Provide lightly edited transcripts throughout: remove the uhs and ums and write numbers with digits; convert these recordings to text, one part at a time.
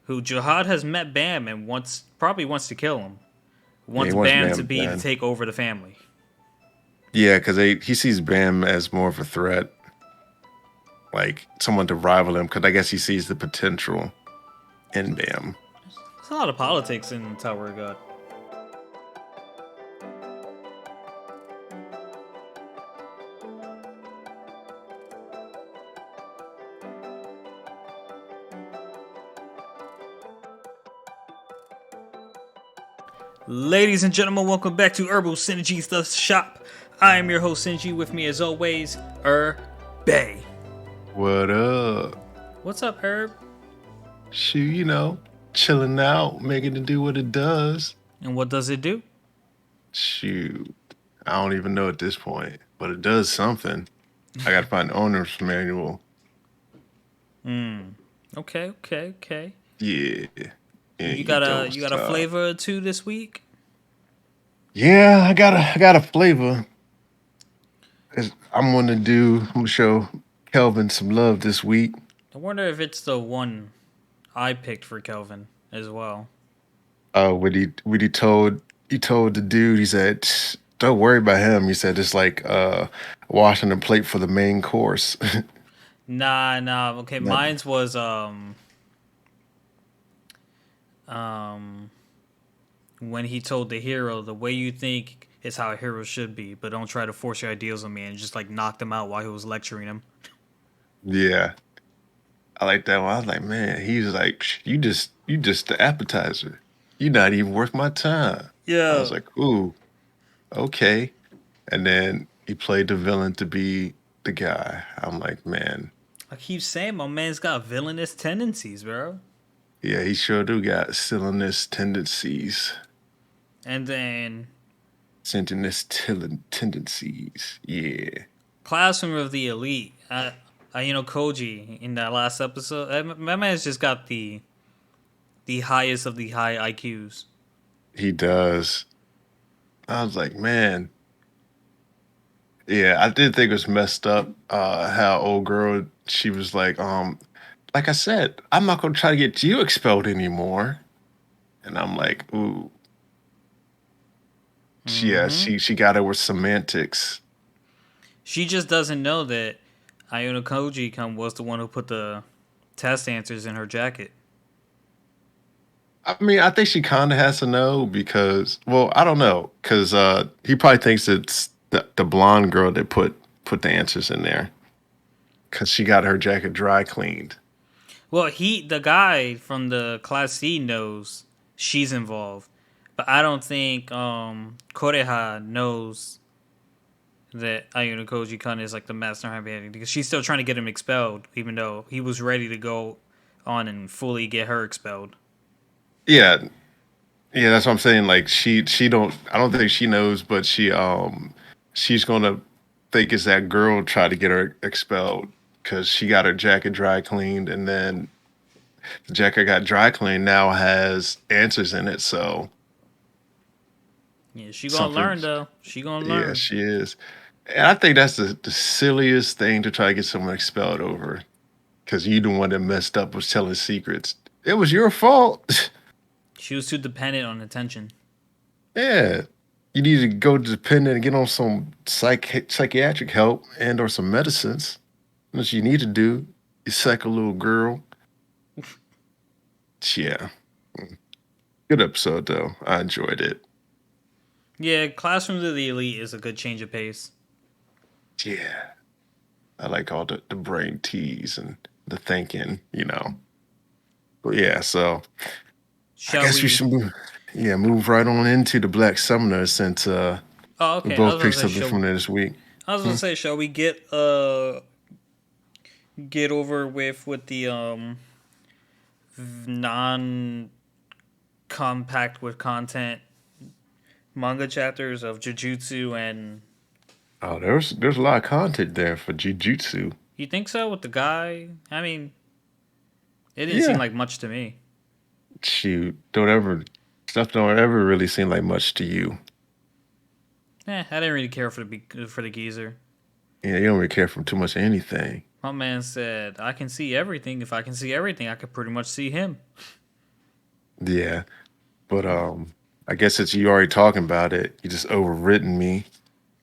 who Jihad has met Bam and probably wants to kill him. Yeah, he Wants wants Bam to Bam be to dead. take over the family. Yeah, because he sees Bam as more of a threat, like someone to rival him. Because I guess he sees the potential in Bam. There's a lot of politics in Tower of God. Ladies and gentlemen, welcome back to Irbal Sinergy the shop. I am your host Sinji. With me as always, Bay. What up? What's up, Herb? Shoot, chilling out, making it do what it does. And what does it do? Shoot, I don't even know at this point, but it does something. I gotta find the owner's manual. Okay. Yeah, yeah, You you got a don't you got a stop. flavor or two this week? Yeah, I got a flavor. I'm gonna show Kelvin some love this week. I wonder if it's the one I picked for Kelvin as well. When he told the dude, he said, don't worry about him. He said it's like washing the plate for the main course. Nah. Okay, Not, mine's was um when he told the hero the way you think is how a hero should be, but don't try to force your ideals on me, and just like knocked him out while he was lecturing him. yeah. I like that one. I was like, man, he's like, you just the appetizer. You're not even worth my time. I Yeah. was like, ooh, okay. And then he played the villain to be the guy. I'm like, man, I keep saying my man's got villainous tendencies, bro. yeah, he sure do got silliness tendencies. And then Tendencies. Yeah. Classroom of the Elite. Koji in that last episode. My man's just got the highest of the high IQs. He does. I was like, man, yeah, I did think it was messed up, how old girl, she was like I said, I'm not gonna try to get you expelled anymore. And I'm like, ooh, yeah, Mm-hmm. she got it with semantics. She just doesn't know that Ayano Koji was the one who put the test answers in her jacket. I mean, I think she kind of has to know because, well, I don't know, because he probably thinks it's the blonde girl that put the answers in there because she got her jacket dry cleaned. Well, the guy from the class C knows she's involved, but I don't think Koreha knows that Ayano Koji is like the master hand because she's still trying to get him expelled, even though he was ready to go on and fully get her expelled. Yeah, yeah, that's what I'm saying. Like she don't I don't think she knows, but she's gonna think it's that girl try to get her expelled because she got her jacket dry cleaned and then the jacket got dry cleaned now has answers in it, so Yeah, she gonna something learn though. She gonna yeah, learn. she is. And I think that's the silliest thing to try to get someone expelled over because you the one that messed up was telling secrets. It was your fault. She was too dependent on attention. Yeah. You need to go dependent and get on some psychiatric help and or some medicines. That's what you need to do. You psycho little girl. Yeah. Good episode though. I enjoyed it. Yeah, Classrooms of the Elite is a good change of pace. Yeah. I like all the brain tease and the thinking. But yeah, so I Shall guess we we? should move right on into the Black Summoner since Oh, we okay. both picked something from there this week. I was Hmm? gonna say, shall we get over with the non compact with content manga chapters of Jujutsu, and Oh, there's a lot of content there for Jujutsu. you think so with the guy? I mean, it didn't seem Yeah. like much to me. Shoot, don't ever stuff don't ever really seem like much to you. I didn't really care for the geezer. Yeah, you don't really care for too much of anything. My man said, "I can see everything. If I can see everything, I could pretty much see him." Yeah, but I guess since you already talking about it, you just overwritten me.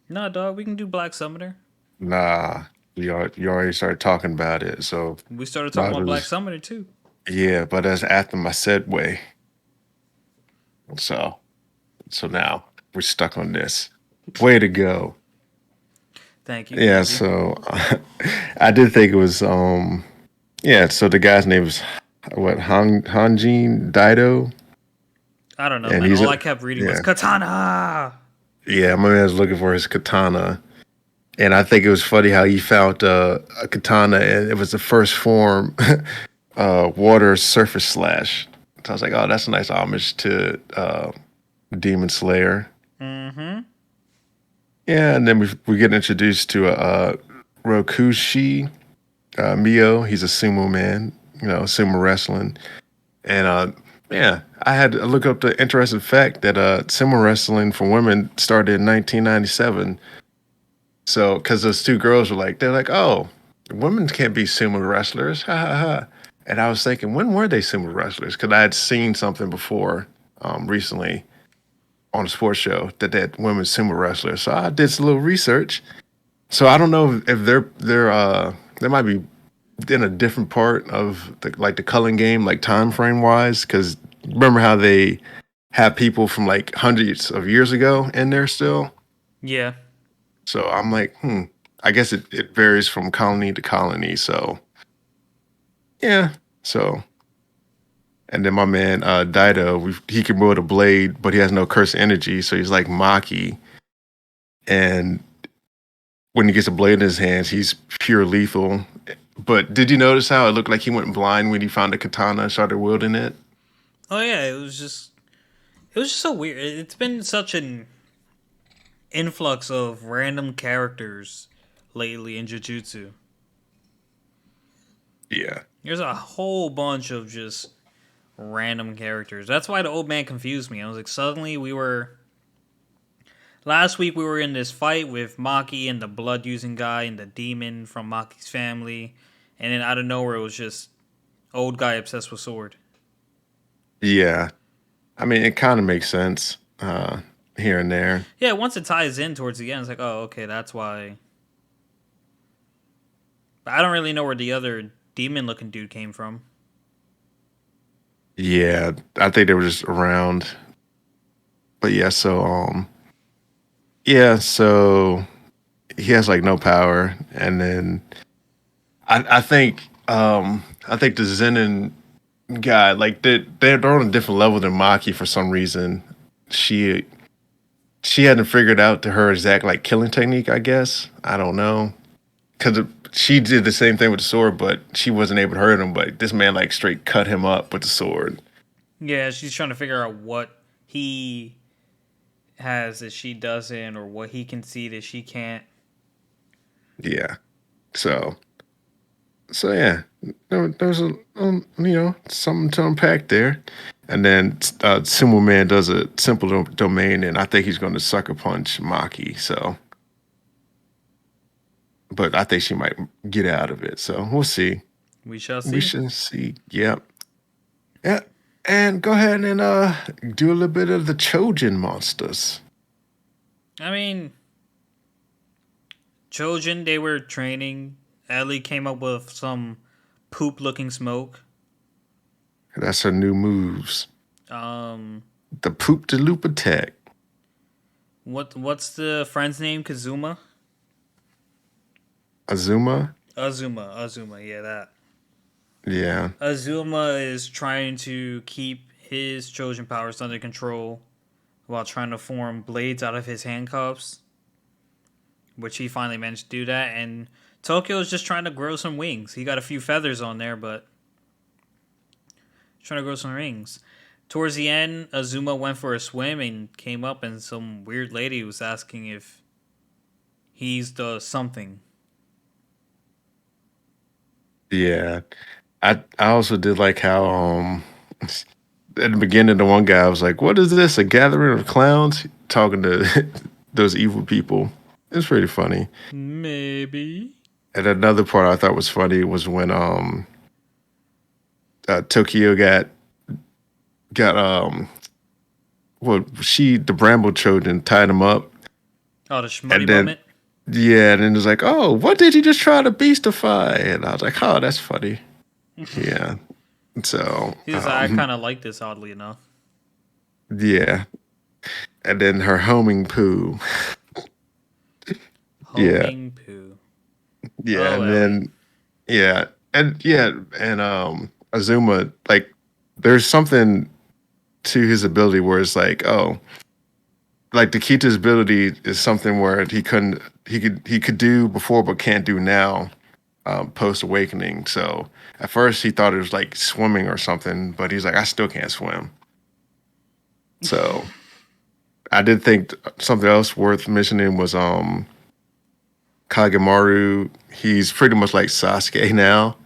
No, dog, we can do Black Summoner. Nah, you already started talking about it, so We started talking might as about well Black just Summoner too. yeah. But that's after my segue, so now we're stuck on this. Way to go! Thank you, Yeah, thank you. so I did think it was yeah. So the guy's name was what Hanjin Daido, I don't know, and man. he's All a I kept reading was yeah Katana. yeah. My man's looking for his katana. And I think it was funny how he found a katana, and it was the first form, water surface slash. So I was like, oh, that's a nice homage to Demon Slayer. Mm-hmm. Yeah, and then we get introduced to Rokushi Mio. He's a sumo man, sumo wrestling. And yeah, I had to look up the interesting fact that sumo wrestling for women started in 1997. So, because those two girls were like, they're like, oh, women can't be sumo wrestlers, ha ha ha. And I was thinking, when were they sumo wrestlers? Because I had seen something before, recently on a sports show that they had women sumo wrestlers. So I did some little research. So I don't know if they might be in a different part of the culling game, like time frame wise. Because remember how they have people from like hundreds of years ago in there still. Yeah. So I'm like, I guess it varies from colony to colony. So yeah. So and then my man Dido, he can wield a blade, but he has no curse energy, so he's like Maki. And when he gets a blade in his hands, he's pure lethal. But did you notice how it looked like he went blind when he found the katana and started wielding it? Oh yeah, it was just so weird. It's been such an influx of random characters lately in Jujutsu. Yeah. There's a whole bunch of just random characters. That's why the old man confused me. I was like, suddenly we were last week we were in this fight with Maki and the blood using guy and the demon from Maki's family, and then out of nowhere it was just old guy obsessed with sword. Yeah. I mean, it kind of makes sense here and there. Yeah, once it ties in towards the end, it's like, oh, okay, that's why. But I don't really know where the other demon looking dude came from. Yeah, I think they were just around. But yeah, so he has like no power, and then I think the Zenin guy, like they're on a different level than Maki for some reason. She she hadn't figured out to her exact like killing technique. I guess I don't know because she did the same thing with the sword, but she wasn't able to hurt him. But this man like straight cut him up with the sword. Yeah, she's trying to figure out what he has that she doesn't, or what he can see that she can't. Yeah, so yeah, there's a something to unpack there. And then Sumo Man does a simple domain, and I think he's going to sucker punch Maki. So, but I think she might get out of it. So we'll see. We shall We see. should see. Yep. Yeah. And go ahead and do a little bit of the Trojan monsters. I mean, Chojin, they were training. Ellie came up with some poop looking smoke. That's her new moves. Um, The poop de loop attack. what's the friend's name? Kazuma? Azuma. Azuma, yeah, that. Yeah. Azuma is trying to keep his Trojan powers under control while trying to form blades out of his handcuffs, which he finally managed to do that. And Tokyo is just trying to grow some wings. He got a few feathers on there, but trying to grow some wings. Towards the end, Azuma went for a swim and came up, and some weird lady was asking if he's the something. Yeah. I also did like how at the beginning the one guy was like, "What is this? A gathering of clowns?" Talking to those evil people. It's pretty funny. Maybe. And another part I thought was funny was when Tokyo got got well, the Bramble Trojan tied him up, Oh, the Schmuddy and then moment. yeah, and then it's like, oh, what did you just try to beastify? And I was like, oh, that's funny. Yeah. So He's like, I kind of like this, oddly enough. yeah, and then her homing poo. Yeah, Homing poo. yeah, Oh, and Ellie. then yeah, and Azuma, like, there's something to his ability where it's like, oh, like Nikita's ability is something where he could do before but can't do now, post awakening. So at first he thought it was like swimming or something, but he's like, I still can't swim. So I did think something else worth mentioning was Kagemaru. He's pretty much like Sasuke now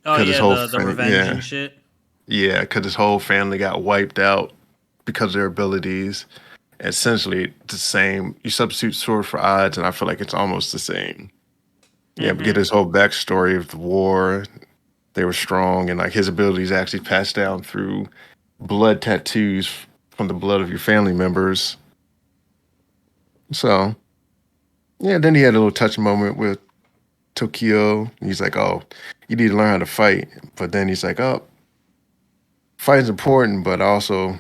Oh because his yeah, whole the family, revenge and shit. yeah, because his whole family got wiped out because of their abilities. Essentially the same. You substitute sword for odds, and I feel like it's almost the same. Yeah, but get Mm-hmm. his whole backstory of the war. They were strong, and like his abilities actually passed down through blood tattoos from the blood of your family members. So yeah, then he had a little touching moment with Tokyo. He's like, "Oh, you need to learn how to fight," but then he's like, "Oh, fighting's important, but I also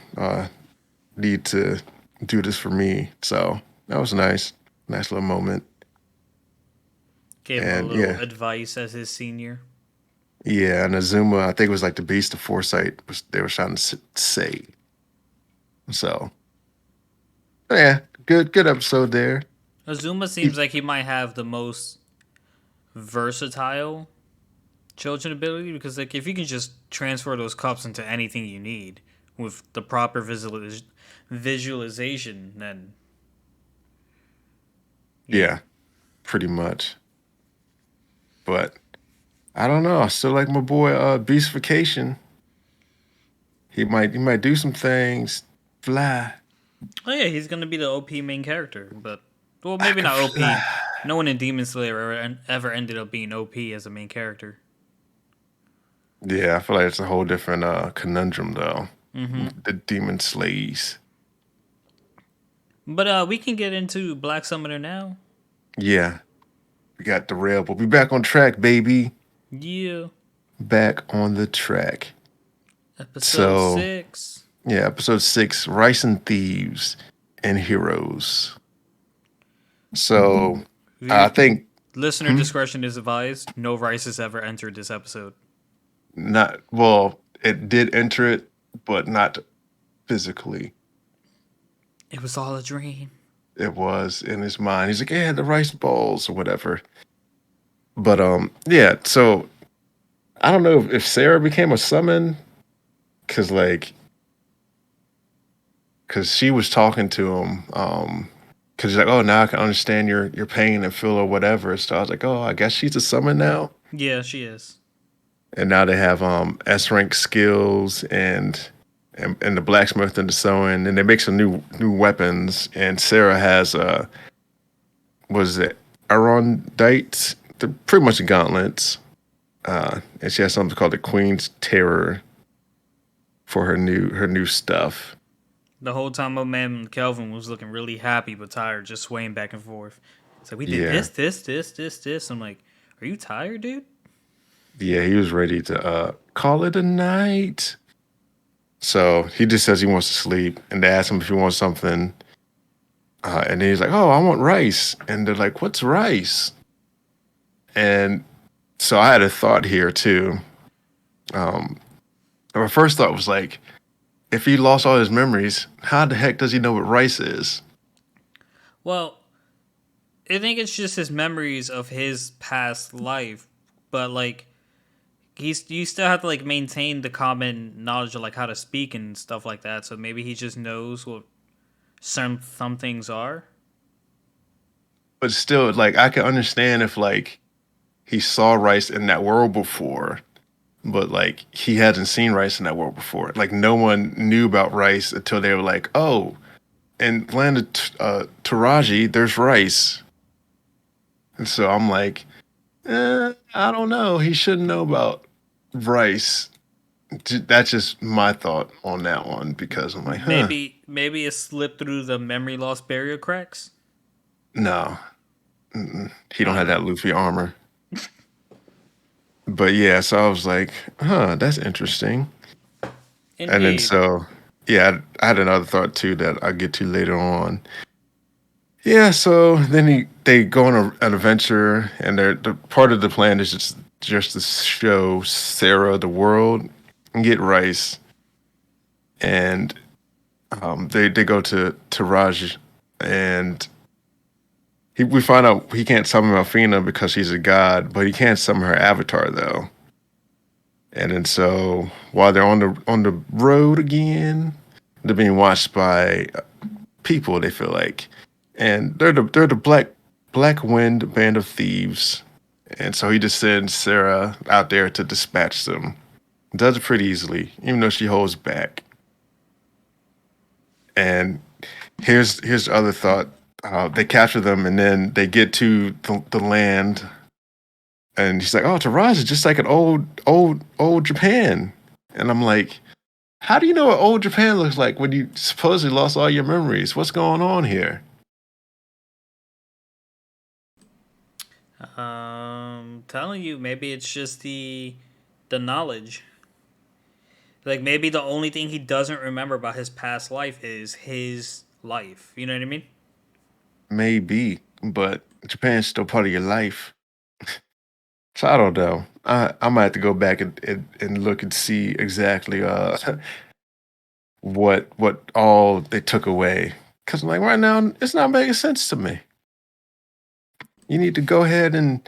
need to do this for me." So that was nice, nice little moment. Gave him a And little yeah, advice as his senior. yeah, and Azuma, I think it was like the beast of foresight was they were trying to say. So yeah, good episode there. Azuma seems like he might have the most versatile children ability because like if you can just transfer those cups into anything you need with the proper visualization, then yeah. Yeah, pretty much. But I don't know. I still like my boy Beastification. He might do some things. Fly. Oh yeah, he's gonna be the OP main character, but well, I maybe can not fly. OP. No one in Demon Slayer ever ended up being OP as a main character. Yeah, I feel like it's a whole different conundrum though. Mm-hmm. The demon slays. But we can get into Black Summoner now. Yeah, we got the rail. We'll be back on track, baby. Yeah, Back on the track. episode So 6. yeah, episode 6, Rice and Thieves and Heroes. So I think Listener hmm, discretion is advised. No Rice has ever entered this episode. not well, it did enter it, but not physically. It was all a dream. It was in his mind. He's like, yeah, the rice balls or whatever. But yeah. So I don't know if Sarah became a summon because she was talking to him. Because he's like, oh, now I can understand your pain and feel or whatever. So I was like, oh, I guess she's a summon now. Yeah, she is. And now they have S rank skills and the blacksmith and the sewing, and they make some new weapons. And Sarah has was it Arondite? They're pretty much gauntlets. And she has something called the Queen's Terror for her new stuff. The whole time, my man Kelvin was looking really happy but tired, just swaying back and forth. So we did Yeah, this. I'm like, are you tired, dude? yeah, he was ready to call it a night. So he just says he wants to sleep, and they ask him if he wants something, and then he's like, "Oh, I want rice," and they're like, "What's rice?" And so I had a thought here too. Um, my first thought was like, if he lost all his memories, how the heck does he know what rice is? Well, I think it's just his memories of his past life, but like you still have to like maintain the common knowledge of like how to speak and stuff like that. So maybe he just knows what some things are. But still, like, I can understand if like he saw rice in that world before, but like he hasn't seen rice in that world before. Like no one knew about rice until they were like, oh, in land of Taraji, there's rice. And so I'm like, I don't know. He shouldn't know about rice. That's just my thought on that one because I'm like, huh, Maybe it slipped through the memory loss barrier cracks. no, he don't I have don't that know. Luffy armor. But yeah, so I was like, huh, that's interesting. And then Indeed. so yeah, I had another thought too that I'll get to later on. Yeah, so then they go on an adventure, and the part of the plan is just to show Sarah the world and get rice, and they go to Raj, and we find out he can't summon Alfina because she's a god, but he can summon her avatar though. And then so while they're on the road again, they're being watched by people. They feel like, and they're the Black Wind band of thieves. And so he just sends Sarah out there to dispatch them. Does it pretty easily, even though she holds back. And here's the other thought. They capture them, and then they get to the land, and he's like, "Oh, Taraj is just like an old Japan." And I'm like, "How do you know what old Japan looks like when you supposedly lost all your memories? What's going on here?" Telling you, maybe it's just the knowledge. Like maybe the only thing he doesn't remember about his past life is his life. You know what I mean? Maybe, but Japan's still part of your life. So I don't know. I might have to go back and look and see exactly what all they took away. Cause like right now it's not making sense to me. You need to go ahead and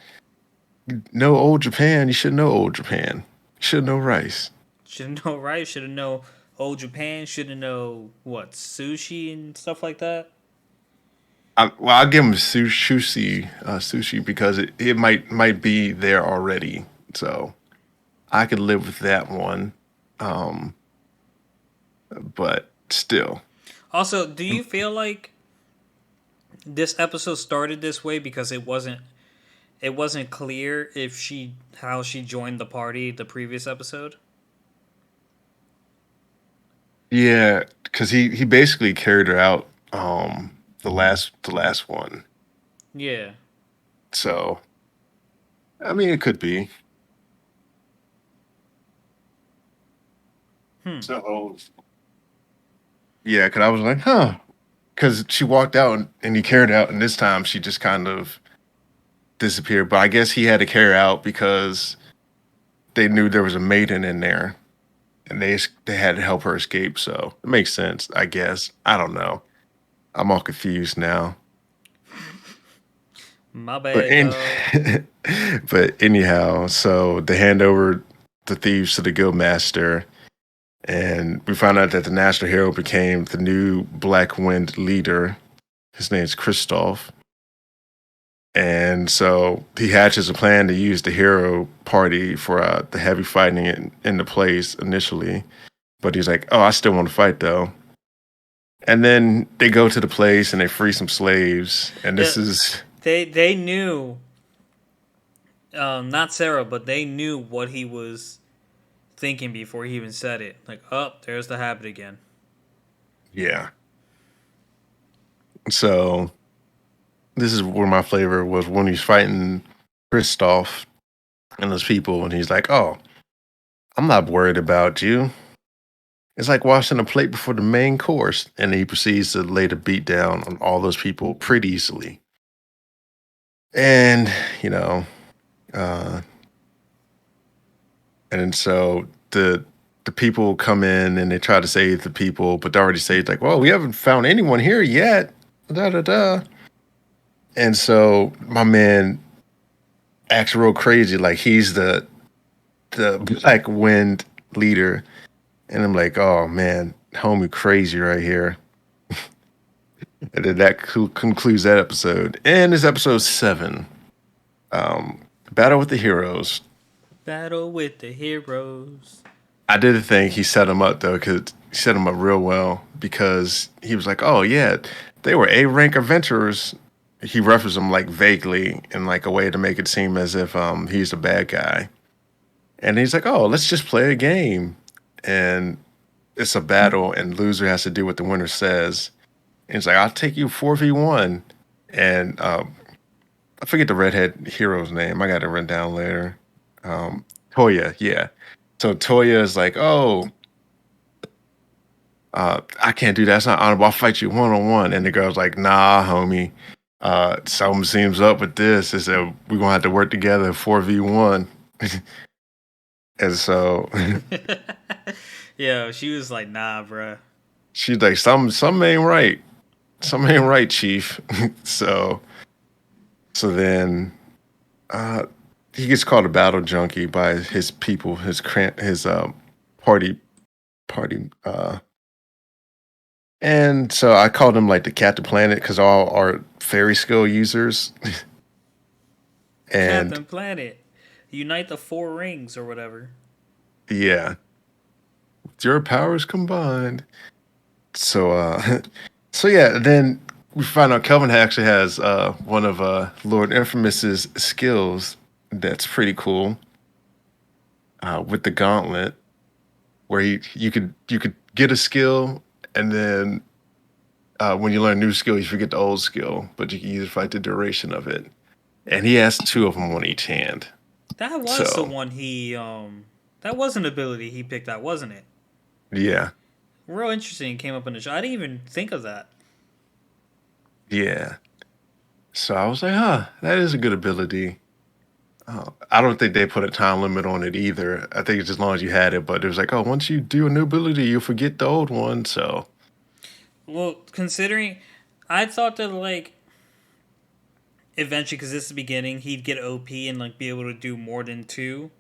know old Japan. You should know old Japan. You should know rice. Should know right. Should have know old Japan. Should have know what sushi and stuff like that. I'll give them sushi because it might be there already. So I could live with that one. Um, but still, Also, do you feel like this episode started this way because it wasn't clear if she how she joined the party the previous episode? yeah, because he basically carried her out the last one. Yeah. So I mean, it could be. Hmm. So yeah, because I was like, huh, because she walked out and he carried her out, and this time she just kind of disappeared. But I guess he had to carry her out because they knew there was a maiden in there, and they had to help her escape. So it makes sense, I guess. I don't know. I'm all confused now. My But bad, in, dog. but anyhow, so they hand over the thieves to the guild master, and we found out that the national hero became the new Black Wind leader. His name's Kristoff. And so he hatches a plan to use the hero party for the heavy fighting in the place initially. But he's like, oh, I still want to fight though. And then they go to the place and they free some slaves. And Yeah, this is, they knew, not Sarah, but they knew what he was thinking before he even said it. Like, oh, there's the habit again. yeah. So this is where my flavor was when he's fighting Kristoff and those people. And he's like, oh, I'm not worried about you. It's like washing a plate before the main course. And he proceeds to lay the beat down on all those people pretty easily. And, you know, uh, and so the people come in and they try to save the people, but they already say like, well, we haven't found anyone here yet. Da da da. And so my man acts real crazy, like he's the Black Wind leader. And I'm like, oh man, homie crazy right here. And then that concludes that episode. And this episode 7. Um, Battle with the Heroes. Battle with the heroes. I did think he set him up though, because he set him up real well because he was like, "Oh yeah, they were A rank adventurers." He referenced them like vaguely in like a way to make it seem as if he's a bad guy. And he's like, "Oh, let's just play a game." and it's a battle, and loser has to do what the winner says. And it's like, I'll take you 4v1. And I forget the redhead hero's name. I got it written down later. Um, Toya, yeah. So Toya is like, oh, I can't do that. It's not honorable. I'll fight you one on one. And the girl's like, nah, homie. Something seems up with this. Is that we're gonna have to work together 4v1. And so Yo, she was like, nah, bruh. she's like, some ain't right. Some ain't right, Chief. so so then uh he gets called a battle junkie by his people, his party party and so I called him like the Captain Planet because all are fairy skill users. And Captain Planet. Unite the four rings or whatever. yeah, your powers combined. So so yeah, then we find out Kelvin actually has one of Lord Infamous's skills that's pretty cool with the gauntlet, where you could get a skill, and then when you learn a new skill, you forget the old skill, but you can use it for like the duration of it. And he has two of them on each hand. That was the So one that was an ability he picked out, wasn't it? yeah, Real interesting came up in the show. I didn't even think of that. yeah. So I was like, huh, that is a good ability. I don't think they put a time limit on it either. I think it's as long as you had it, but it was like, oh, once you do a new ability, you forget the old one. So Well, considering I thought that like eventually, because this is the beginning, he'd get OP and like be able to do more than two.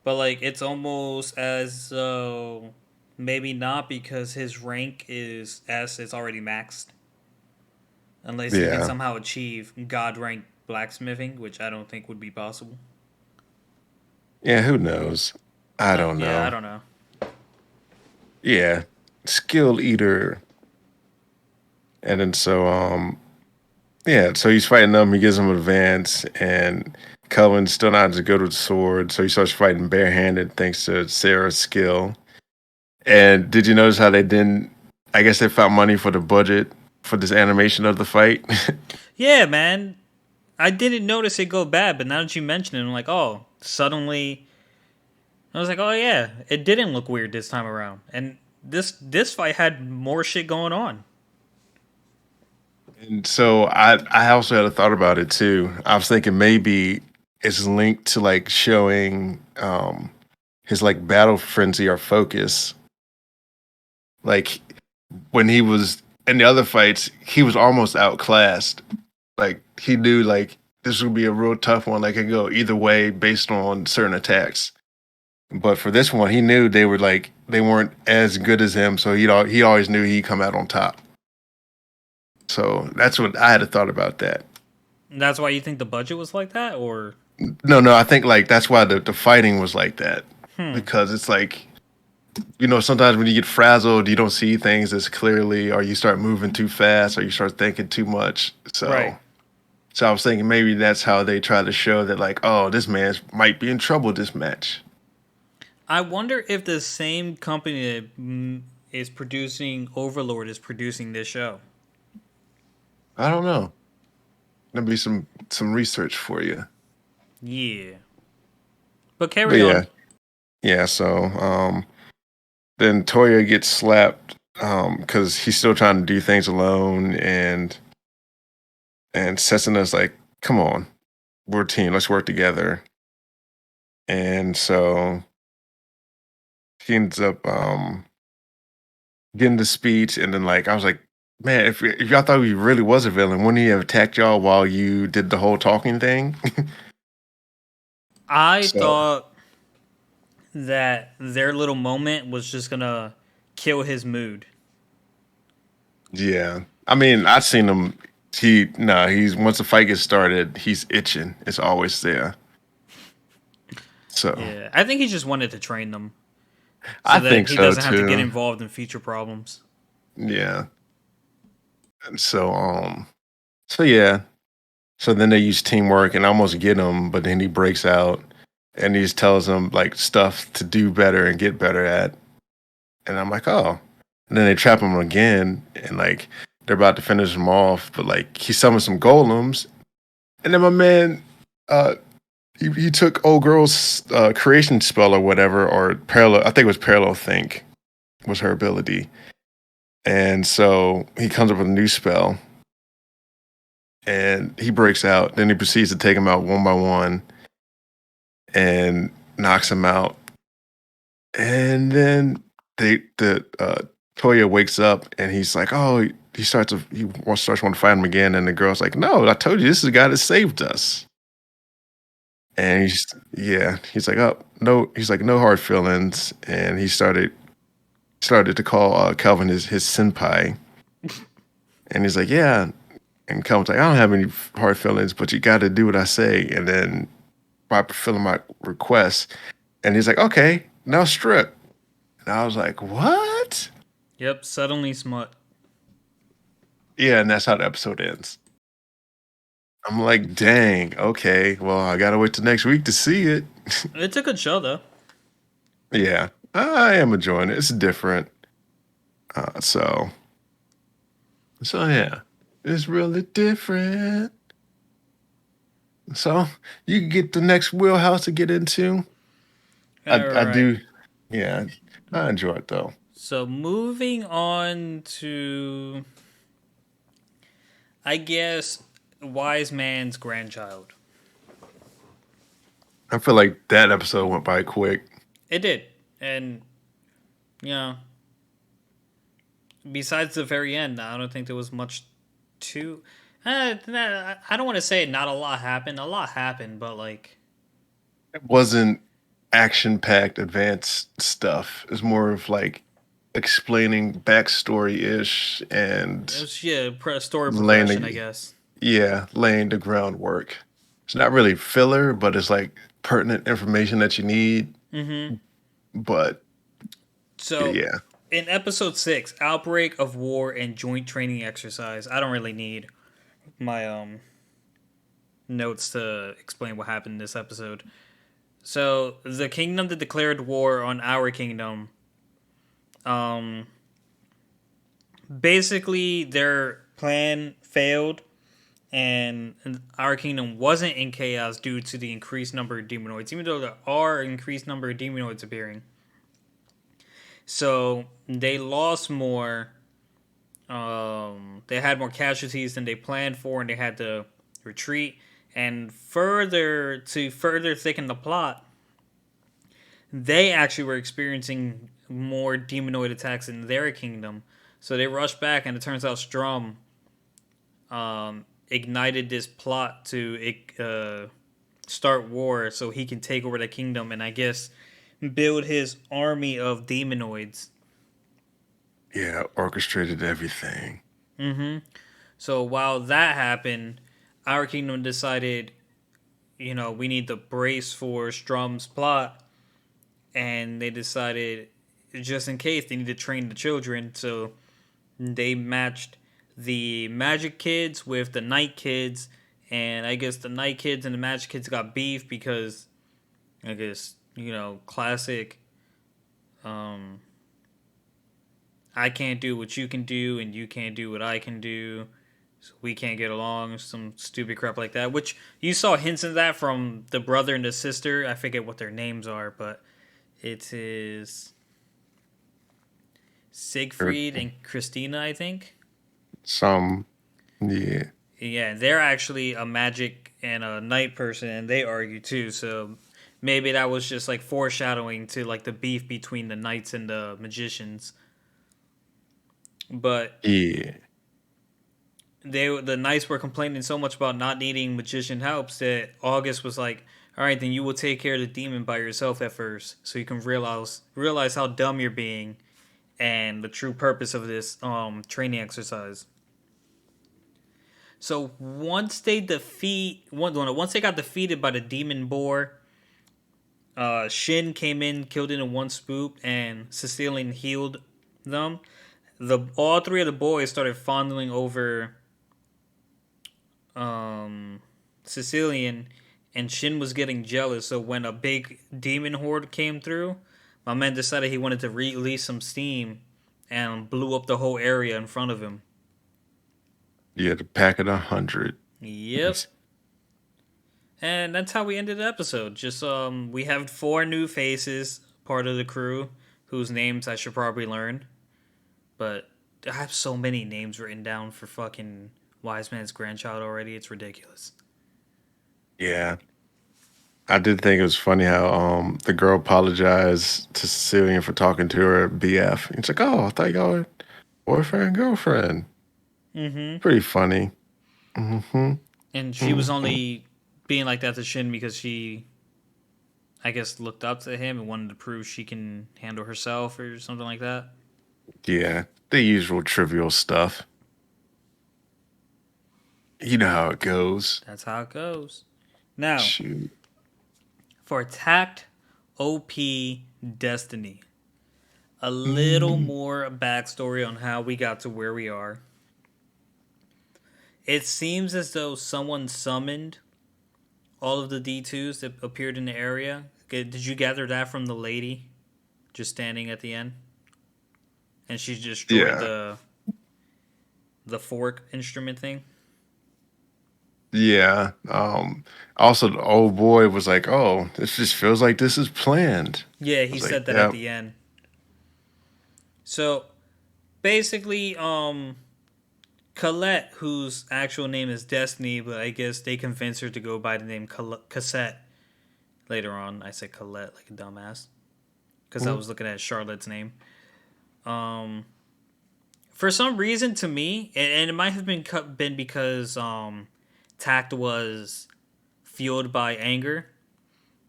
But like it's almost as though maybe not because his rank is S. It's already maxed. Unless he can yeah, somehow achieve God rank blacksmithing, which I don't think would be possible. yeah. Who knows? I don't Yeah, I know. don't know. Yeah, skill eater, and then so yeah, so he's fighting them. He gives them advance, and Kelvin still not as good with the sword, so he starts fighting barehanded thanks to Sarah's skill. And did you notice how they didn't? I guess they found money for the budget for this animation of the fight. Yeah, man. I didn't notice it go bad, but now that you mention it, I'm like, oh, suddenly I was like, oh yeah, it didn't look weird this time around. And this fight had more shit going on. And so I also had a thought about it too. I was thinking maybe it's linked to like showing his like battle frenzy or focus. Like when he was in the other fights, he was almost outclassed. Like he knew like this would be a real tough one. Like it could go either way based on certain attacks. But for this one, he knew they were like they weren't as good as him, so he always knew he'd come out on top. So that's what I had a thought about that. And that's why you think the budget was like that, or No, no, I think like that's why the fighting was like that hmm, because it's like sometimes when you get frazzled, you don't see things as clearly, or you start moving too fast, or you start thinking too much. right? So I was thinking maybe that's how they try to show that like, oh, this man might be in trouble this match. I wonder if the same company that is producing Overlord is producing this show. I don't know. There'll be some research for you. Yeah, but But carry yeah, on. yeah. So then Toya gets slapped because he's still trying to do things alone, and Setsuna like, come on, we're a team, let's work together. And so he ends up getting the speech, and then like I was like, man, if y'all thought he really was a villain, wouldn't he have attacked y'all while you did the whole talking thing? I So thought that their little moment was just gonna kill his mood. yeah, I mean, I've seen him. He's once the fight gets started, he's itching. It's always there. So Yeah, I think he just wanted to train them so I that think he so doesn't have to get too. involved in future problems. Yeah. And so so yeah. So then they use teamwork and almost get him, but then he breaks out and he just tells them like stuff to do better and get better at. And I'm like, oh. And then they trap him again, and like they're about to finish him off, but like he summons some golems, and then my man, uh, he took old girl's creation spell or whatever, or parallel. I think it was parallel think was her ability, and so he comes up with a new spell, and he breaks out. Then he proceeds to take him out one by one, and knocks him out. And then the Toya wakes up and he's like, oh, starts wanting to fight him again. And the girl's like, no, I told you this is the guy that saved us. And he's like, oh no, he's like, no hard feelings. And he started to call Kelvin his senpai. And he's like, yeah. And Kelvin's like, I don't have any hard feelings, but you got to do what I say. And then by fulfilling my request, and he's like, okay, now strip. And I was like, what? Yep, suddenly smut. Yeah, and that's how the episode ends. I'm like, dang, okay, well, I gotta wait till next week to see it. It's a good show though. Yeah, I am enjoying it. It's different. Uh, so, so yeah, it's really different. So you can get the next wheelhouse to get into. All I right. do, yeah, I enjoy it though. So moving on to, I guess, Wise Man's Grandchild. I feel like that episode went by quick. It did, and you know, besides the very end, I don't think there was much to. I don't want to say not a lot happened. A lot happened, but like It wasn't action packed advanced stuff. It's more of like explaining backstory ish it and was story laying progression, I the guess. laying the groundwork. It's not really filler, but it's like pertinent information that you need. Mm-hmm. But So yeah, in episode 6, outbreak of war and joint training exercise. I don't really need my notes to explain what happened in this episode. So the kingdom that declared war on our kingdom, um, basically their plan failed, and our kingdom wasn't in chaos due to the increased number of demonoids, even though there are increased number of demonoids appearing. So they lost more. They had more casualties than they planned for, and they had to retreat. And further thicken the plot, they actually were experiencing more demonoid attacks in their kingdom. So they rushed back, and it turns out Strum ignited this plot to start war so he can take over the kingdom and I guess build his army of demonoids. yeah, orchestrated everything. Mm-hmm. So while that happened, our kingdom decided, we need to brace for Strum's plot, and they decided, just in case, they need to train the children. So they matched the magic kids with the night kids, and I guess the night kids and the magic kids got beef because I guess classic. Um, I can't do what you can do, and you can't do what I can do. So we can't get along. Some stupid crap like that. Which you saw hints of that from the brother and the sister. I forget what their names are, but it is Or Siegfried and Christina, I think. some, yeah, Yeah, they're actually a magic and a night person, and they argue too. So maybe that was just like foreshadowing to like the beef between the knights and the magicians. But yeah, the knights were complaining so much about not needing magician helps that August was like, "All right, then you will take care of the demon by yourself at first, so you can realize how dumb you're being and the true purpose of this training exercise." So once once they got defeated by the demon boar, Shin came in, killed it in one swoop, and Sicilian healed them. The all three of the boys started fondling over um, Sicilian, and Shin was getting jealous. So when a big demon horde came through, My man decided he wanted to release some steam and blew up the whole area in front of him. Yeah, the pack of 100. Yep. And that's how we ended the episode. Just we have four new faces, part of the crew, whose names I should probably learn. But I have so many names written down for fucking Wise Man's grandchild already. It's ridiculous. Yeah. I did think it was funny how the girl apologized to Cecilian for talking to her BF. It's like, oh, I thought y'all were boyfriend, girlfriend. Mm-hmm. Pretty funny. Mm-hmm. And she was Mm-hmm. only being like that to Shin because she, I guess, looked up to him and wanted to prove she can handle herself or something like that. Yeah, the usual trivial stuff. You know how it goes. That's how it goes. Now, Shoot. for Tact OP Destiny, a little Mm, more backstory on how we got to where we are. It seems as though someone summoned all of the D2s that appeared in the area. Okay, did you gather that from the lady just standing at the end? And she destroyed yeah. the fork instrument thing. Yeah. Also the old boy was like, oh, this just feels like this is planned. Yeah, I he was like, said that at yeah. the end. So basically, Colette, whose actual name is Destiny, but I guess they convinced her to go by the name Cassette later on. I said Colette like a dumbass because I Mm. was looking at Charlotte's name. Um, for some reason, to me, and it might have been because Tact was fueled by anger.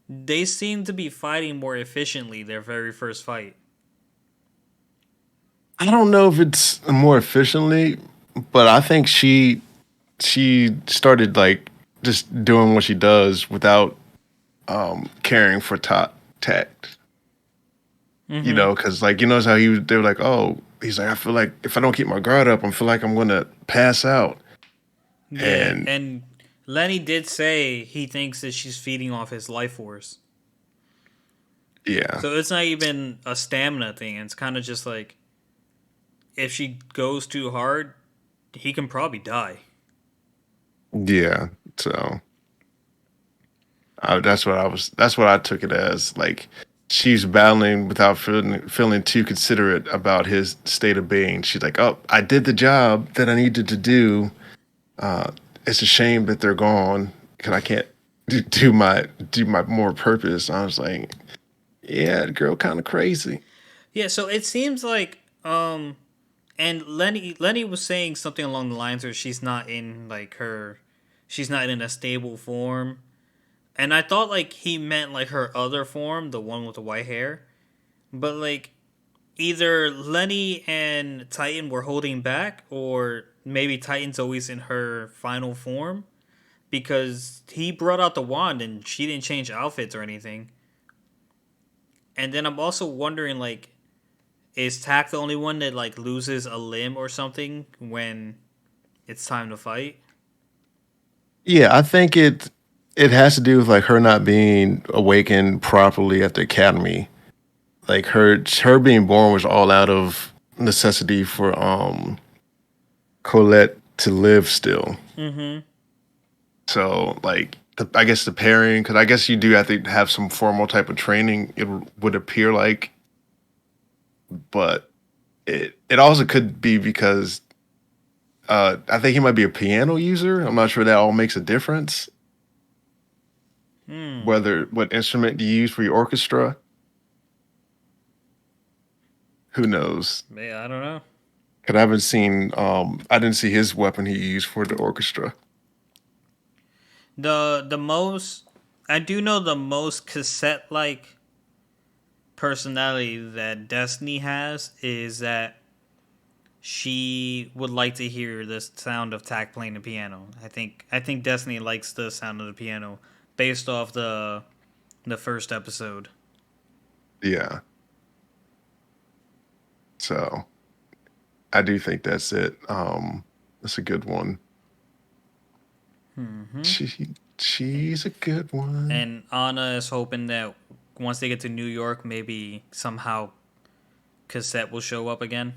They seem to be fighting more efficiently their very first fight. I don't know if it's more efficiently, but I think she started like just doing what she does without caring for top tact. You Mm-hmm. know, because like you notice how they were like, oh, he's like, I feel like if I don't keep my guard up, I feel like I'm gonna pass out. Yeah, And and Lenny did say he thinks that she's feeding off his life force. yeah, So it's not even a stamina thing. It's kind of just like if she goes too hard, he can probably die. yeah. So that's what I was. That's what I took it as. Like she's battling without feeling too considerate about his state of being. She's like, oh, I did the job that I needed to do. Uh, it's a shame that they're gone because I can't do my more purpose. I was like, yeah, the girl kind of crazy. Yeah, so it seems like and Lenny was saying something along the lines where she's not in a stable form. And I thought like he meant like her other form, the one with the white hair. But like either Lenny and Titan were holding back, or maybe Titan's always in her final form because he brought out the wand and she didn't change outfits or anything. And then I'm also wondering like, is Tack the only one that like loses a limb or something when it's time to fight? Yeah, I think it has to do with like her not being awakened properly at the academy. Like her being born was all out of necessity for Colette to live still. Mm-hmm. So like I guess the pairing, because I guess you do have to have some formal type of training. It would appear like, but it also could be because I think he might be a piano user. I'm not sure that all makes a difference. Hmm. Whether what instrument you use for your orchestra, who knows? Yeah, I don't know. Cause I haven't seen I didn't see his weapon he used for the orchestra. The most I do know the most cassette like personality that Destiny has is that she would like to hear the sound of Tack playing the piano. I think Destiny likes the sound of the piano based off the first episode. Yeah. So I do think that's it. That's a good one. Mm-hmm. She she's a good one. And Anna is hoping that once they get to New York, maybe somehow Cassette will show up again.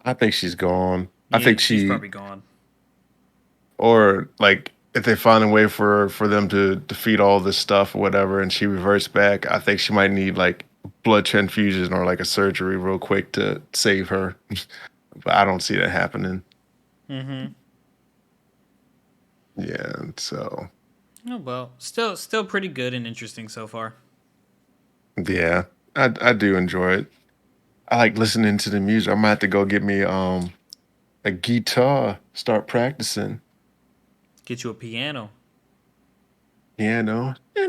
I think she's gone. I Yeah, think she's she, probably gone. or like if they find a way for them to defeat all this stuff or whatever, and she reverts back, I think she might need like blood transfusion or like a surgery real quick to save her. But I don't see that happening. Mm-hmm. Yeah, so Oh well, still pretty good and interesting so far. yeah, I do enjoy it. I like listening to the music. I might have to go get me a guitar, start practicing Get you a piano. piano. No,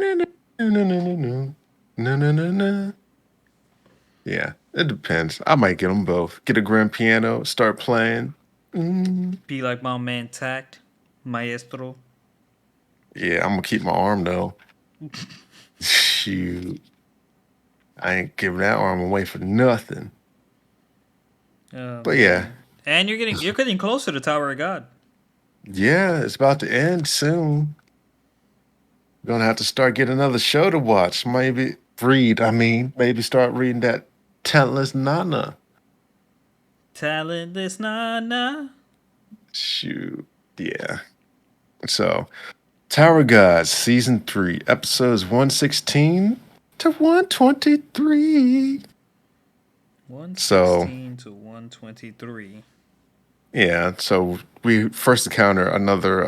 no, no, no. Yeah, it depends. I might get them both. Get a grand piano, start playing. Mm. Be like my man Tact, Maestro. Yeah, I'm gonna keep my arm though. Shoot, I ain't giving that arm away for nothing. Oh But yeah, man. And you're getting closer to Tower of God. yeah, it's about to end soon. Gonna have to start getting another show to watch. Maybe read. I mean, maybe start reading that Talentless Nana. Talentless Nana. Shoot, yeah. So, Tower Gods season 3, episodes 116 to 123. So 116 to 123. yeah, so we first encounter another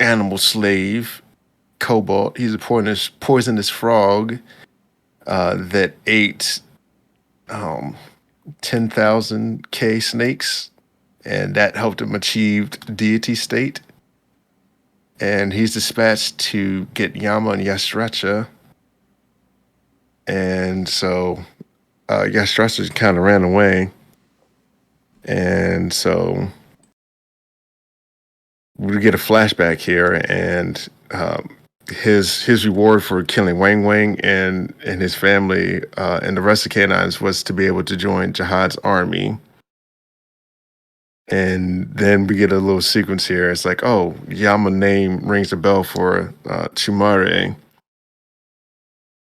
animal slave, Cobalt. He's a poisonous frog that ate um, 10,000 K snakes, and that helped him achieve deity state. And he's dispatched to get Yama and Yastracha. And so Yastracha kind of ran away. And so we get a flashback here, and his reward for killing Wang Wang and his family and the rest of the canines was to be able to join Jihad's army. And then we get a little sequence here. It's like, oh, Yama name rings a bell for Chumare.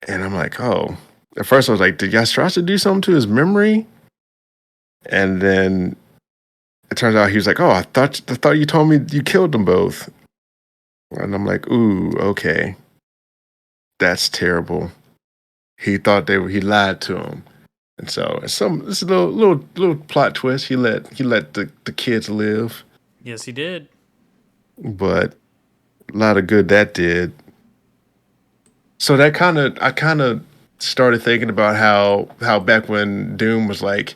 And I'm like, oh. At first I was like, did Yastrasha do something to his memory? And then it turns out he was like, oh, I thought you told me you killed them both. And I'm like, ooh, okay. That's terrible. He thought he lied to him. And so it's a little plot twist. He let the kids live, Yes, he did. but a lot of good that did. So that I kind of started thinking about how back when Doom was like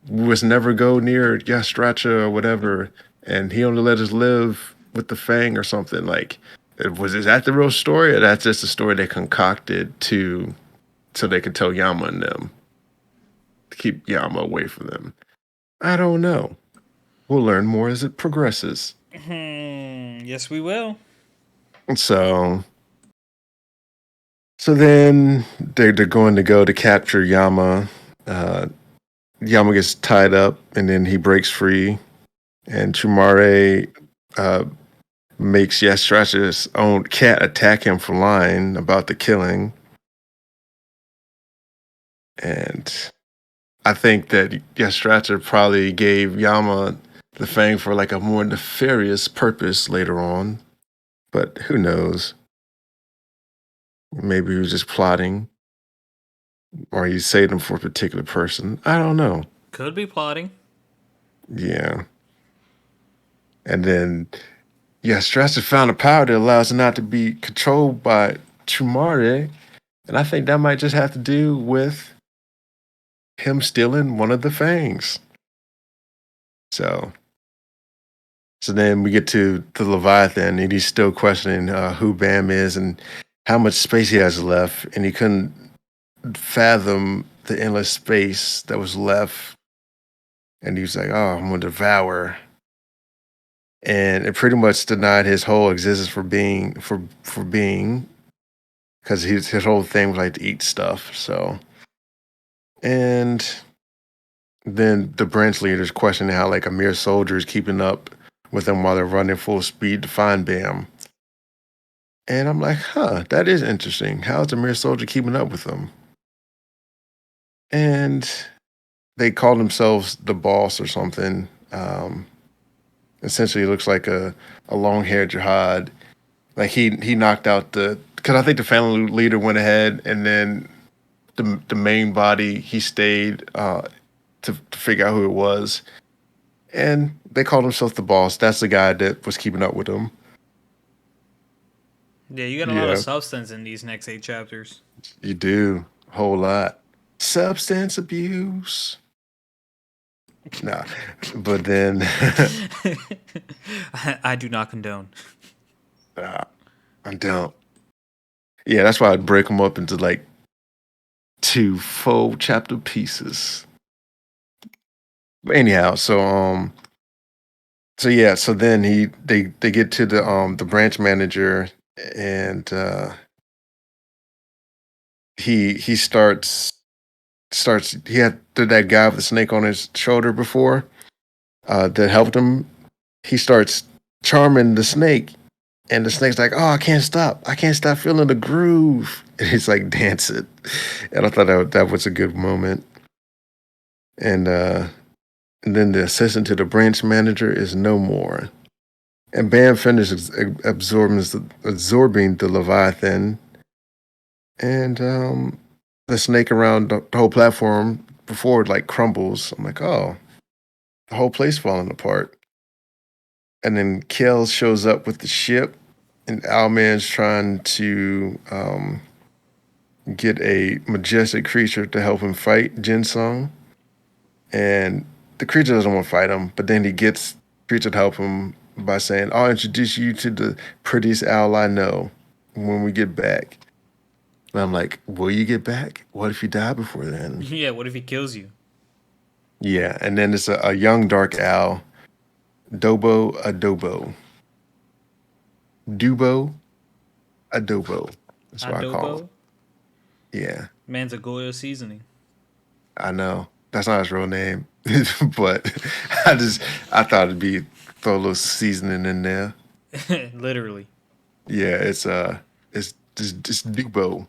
was never go near Yastracha or whatever, and he only let us live with the Fang or something. Like, is that the real story, or that's just a story they concocted to so they could tell Yama and them to keep Yama away from them? I don't know. We'll learn more as it progresses. Yes, we will. So, so then they're going to go to capture Yama. Uh, Yama gets tied up, and then he breaks free, and Chumare uh, makes Yastracha's own cat attack him for lying about the killing. And I think that Yastracha probably gave Yama the fang for like a more nefarious purpose later on. But who knows? Maybe he was just plotting, or he saved him for a particular person. I don't know. Could be plotting. Yeah. And then Yastracha found a power that allows it not to be controlled by Chumare. And I think that might just have to do with him stealing one of the fangs. So, so then we get to the Leviathan, and he's still questioning who Bam is and how much space he has left, and he couldn't fathom the endless space that was left. And he was like, "Oh, I'm gonna devour," and it pretty much denied his whole existence for being because his whole thing was like to eat stuff. So, and then the branch leaders questioning how like a mere soldier is keeping up with them while they're running full speed to find Bam. And I'm like, huh, that is interesting. How's the mere soldier keeping up with them? And they call themselves the boss or something. Essentially, it looks like a long haired jihad. Like he knocked out the because I think the family leader went ahead, and then the main body he stayed to figure out who it was, and they called themselves the boss. That's the guy that was keeping up with them. Yeah, you got a lot of Yeah, substance in these next 8 chapters. you do a whole lot. Substance abuse. Nah, but then I do not condone. nah, I don't. Yeah, that's why I'd break them up into like two full chapter pieces. But anyhow, so yeah, so then they get to the branch manager, and he starts he had that guy with the snake on his shoulder before that helped him. He starts charming the snake, and the snake's like, "Oh, I can't stop feeling the groove." And he's like dancing, and I thought that was a good moment. And and then the assistant to the branch manager is no more. And Bam finishes absorbing the Leviathan, and the snake around the whole platform before it like crumbles. I'm like, oh, the whole place falling apart. And then Kel shows up with the ship, and Owlman's trying to get a majestic creature to help him fight Jinsung. And the creature doesn't want to fight him, but then he gets the creature to help him by saying, I'll introduce you to the prettiest owl I know when we get back. And I'm like, will you get back? What if you die before then? Yeah, what if he kills you? Yeah, and then it's a young dark owl, Dobo Adobo. Dubo Adobo. That's what I call him. Adobo? Yeah, Man's a Goya seasoning. I know. That's not his real name. But I thought it'd be throw a little seasoning in there. Literally. Yeah, it's just Dubo.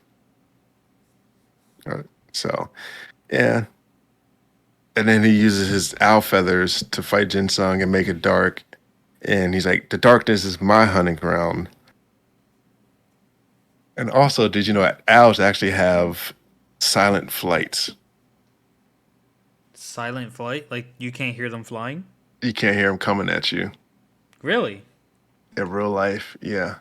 So yeah. And then he uses his owl feathers to fight Jinsung and make it dark. And he's like, the darkness is my hunting ground. And also, did you know that owls actually have silent flights? Silent flight? Like you can't hear them flying? You can't hear them coming at you Really? in real life. Yeah.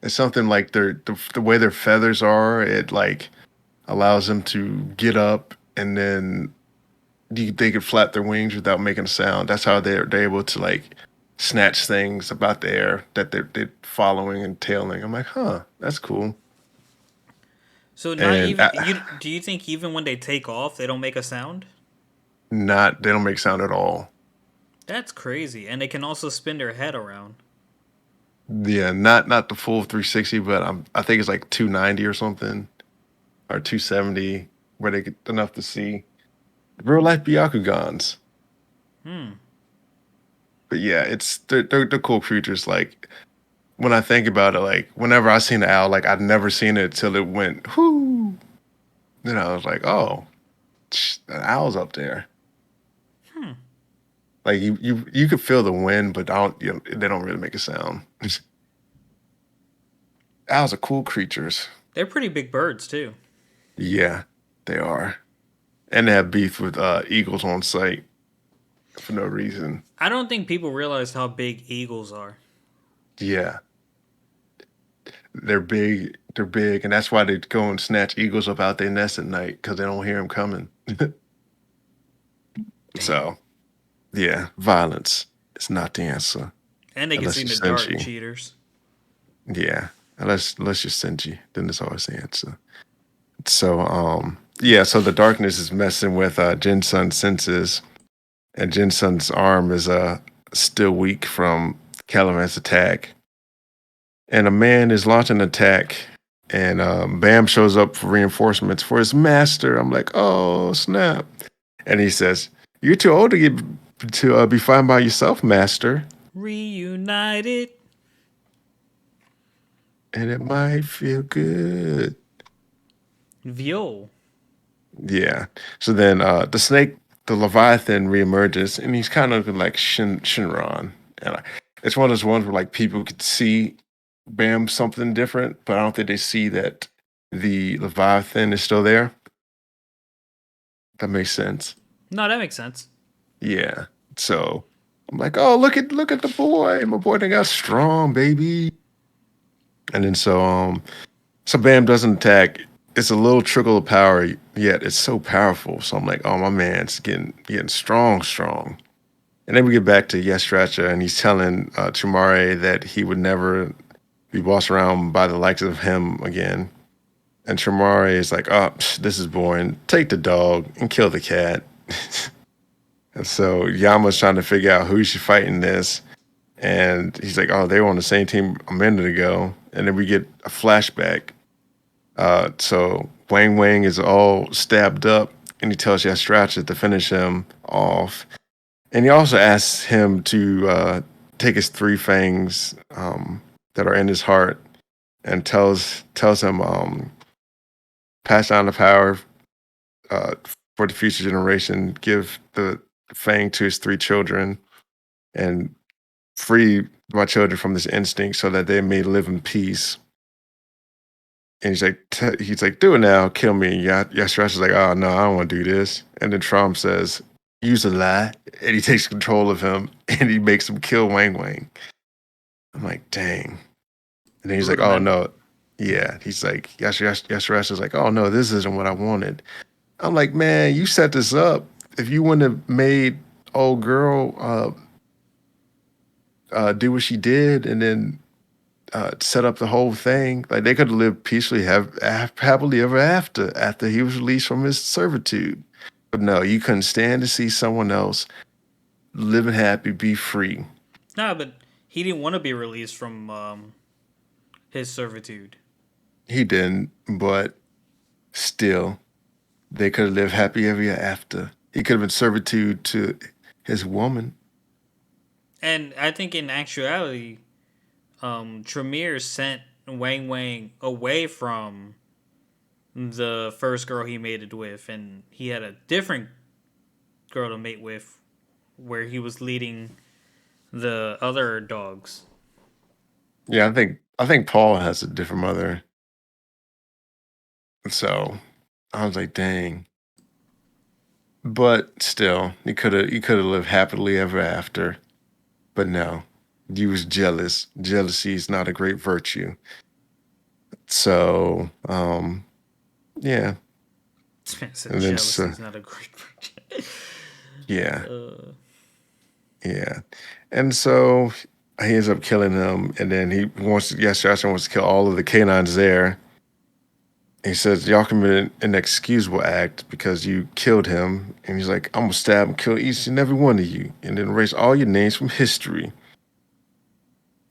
It's something like the way their feathers are, it like allows them to get up and then they can flap their wings without making a sound. That's how they're able to like snatch things about the air that they're following and tailing. I'm like, huh, that's cool. So not And even you do you think even when they take off they don't make a sound? not they don't make sound at all. That's crazy. And they can also spin their head around. Yeah, not the full 360, but I think it's like 290 or something or 270 where they get enough to see real life Byakugans. Hmm. But yeah, they're cool creatures. Like when I think about it, like whenever I seen the owl, like I'd never seen it till it went whoo. Then I was like, oh, an owl's up there. Hmm. Like you could feel the wind, but I don't they don't really make a sound. Owls are cool creatures. They're pretty big birds too. Yeah, they are, and they have beef with eagles on site for no reason. I don't think people realize how big eagles are. Yeah, they're big, and that's why they go and snatch eagles up out their nest at night because they don't hear them coming. Damn. So yeah, violence is not the answer And they can see unless in you're the dark, stingy. cheaters. Yeah, unless you're stingy, then it's always the answer. So yeah, so the darkness is messing with Jin Sun's senses, and Jin Sun's arm is still weak from Kelvin's attack. And a man is launching an attack, and Bam shows up for reinforcements for his master. I'm like, oh snap! And he says, "You're too old to get to be fine by yourself, master." Reunited. and it might feel good. Vio. Yeah. So then the snake, the Leviathan reemerges, and he's kind of like Shinron. And it's one of those ones where like people could see Bam something different, but I don't think they see that the Leviathan is still there. That makes sense. No, that makes sense. Yeah. So I'm like, oh, look at the boy. My boy done got strong, baby. And then so Bam doesn't attack. It's a little trickle of power, yet it's so powerful. So I'm like, oh my man's getting strong, strong. And then we get back to Yestracha, and he's telling Chumare that he would never be bossed around by the likes of him again. And Chumare is like, oh, this is boring. Take the dog and kill the cat. And so Yama's trying to figure out who he should fight in this. And he's like, oh, they were on the same team a minute ago. And then we get a flashback. So Wang Wang is all stabbed up, and he tells Yestracha to finish him off. And he also asks him to take his three fangs that are in his heart, and tells him pass down the power uh, for the future generation. Give the fang to his three children, and free my children from this instinct, so that they may live in peace. And he's like, do it now, kill me. And Yashrash is like, oh no, I don't want to do this. And then Trump says, use a lie, and he takes control of him, and he makes him kill Wang Wang. I'm like, dang. And then he's like, oh Brutal. no, yeah. He's like, Yashrash is like, oh no, this isn't what I wanted. I'm like, man, you set this up. If you wouldn't have made old girl do what she did, and then set up the whole thing. Like they could have lived peacefully, happily ever after he was released from his servitude. But no, you couldn't stand to see someone else living happy, be free. Nah, but he didn't want to be released from his servitude. He didn't, but still, they could have lived happy ever after. He could have been servitude to his woman. And I think in actuality, Tremere sent Wang Wang away from the first girl he mated with, and he had a different girl to mate with, where he was leading the other dogs. Yeah, I think Paul has a different mother. So I was like, dang. But still, he could have lived happily ever after. But no, you was jealous. Jealousy is not a great virtue. So, yeah, This man said and then jealousy so is not a great virtue. yeah, uh, yeah, and so he ends up killing him, and then he wants to. Yes, Joshua wants to kill all of the canines there. He says y'all committed an inexcusable act because you killed him, and he's like, I'm gonna stab and kill each and every one of you, and then erase all your names from history.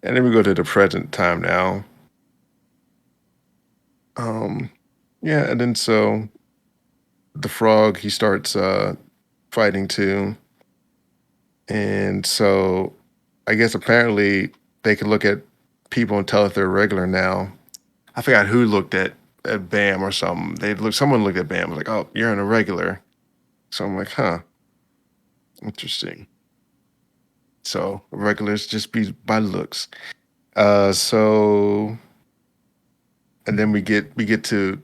And then we go to the present time now. Um, yeah, and then so the frog he starts fighting too, and so I guess apparently they can look at people and tell if they're regular now. I forgot who looked at Bam or something. Someone looked at Bam was like, oh, you're an irregular. So I'm like, huh, interesting. So regulars just be by looks. So and then we get to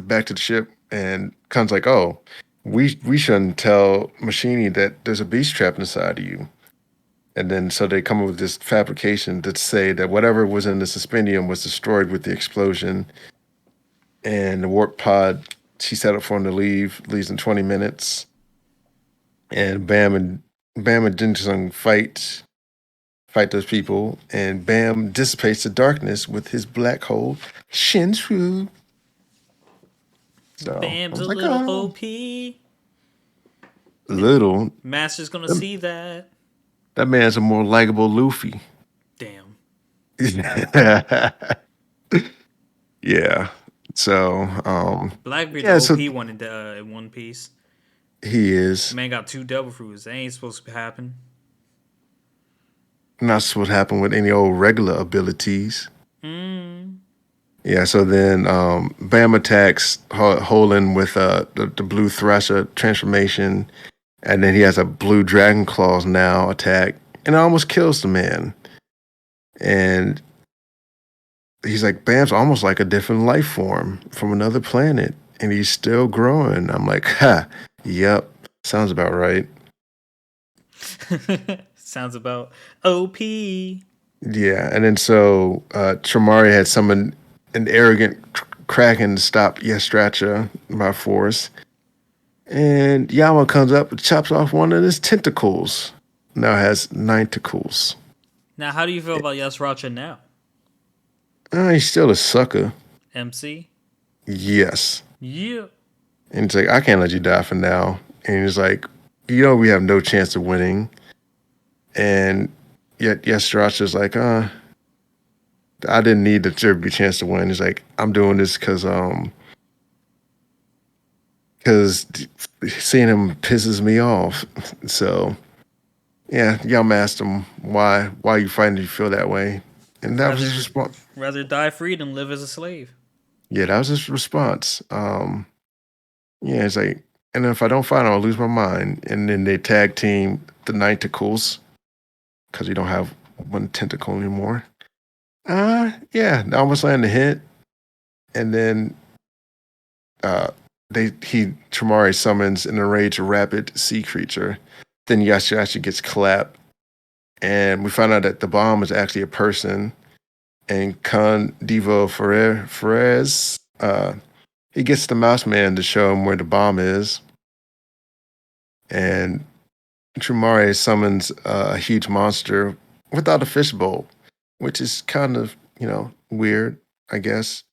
back to the ship, and Khan's like, oh, we shouldn't tell Machini that there's a beast trapped inside of you. And then so they come up with this fabrication to say that whatever was in the suspendium was destroyed with the explosion. And the warp pod she set up for him to leaves in 20 minutes. And Bam and Jinsung fight those people, and Bam dissipates the darkness with his black hole Shinsu. So I Bam's a was like, little oh, OP, and little. Master's gonna That, see that. that man's a more likable Luffy. Damn. Yeah. So, Blackbeard's yeah, so OP one in One Piece. he is. Man got two double fruits. That ain't supposed to happen. And that's what happened with any old regular abilities. Mm. Yeah, so then Bam attacks Holland with the blue Thrasher transformation, and then he has a blue Dragon Claws now attack, and it almost kills the man. And he's like, Bam's almost like a different life form from another planet, and he's still growing. I'm like, ha, yep, sounds about right. Sounds about OP. Yeah, and then so Tremari had summoned an arrogant Kraken to stop Yestracha by force. And Yama comes up and chops off one of his tentacles. Now has nine tentacles. Now, how do you feel about Yasracha now? He's still a sucker. MC? Yes. Yeah. And it's like, I can't let you die for now. And he's like, we have no chance of winning. And yet, yes, Sriracha's like, I didn't need the be chance to win. He's like, I'm doing this because seeing him pisses me off. So yeah, Yama asked him why you fighting you feel that way, and that was his Rather response. rather die free than live as a slave. Yeah, that was his response. Yeah, it's like, and if I don't fight, I'll lose my mind. And then they tag team the nine tentacles because you don't have one tentacle anymore. Yeah, they almost land the hit, and then uh, Tremari summons an enraged rapid sea creature. Then Yashashi gets clapped, and we find out that the bomb is actually a person. And Con Divo Ferrez, he gets the mouse man to show him where the bomb is. And Trumare summons a huge monster without a fishbowl, which is kind of, weird, I guess.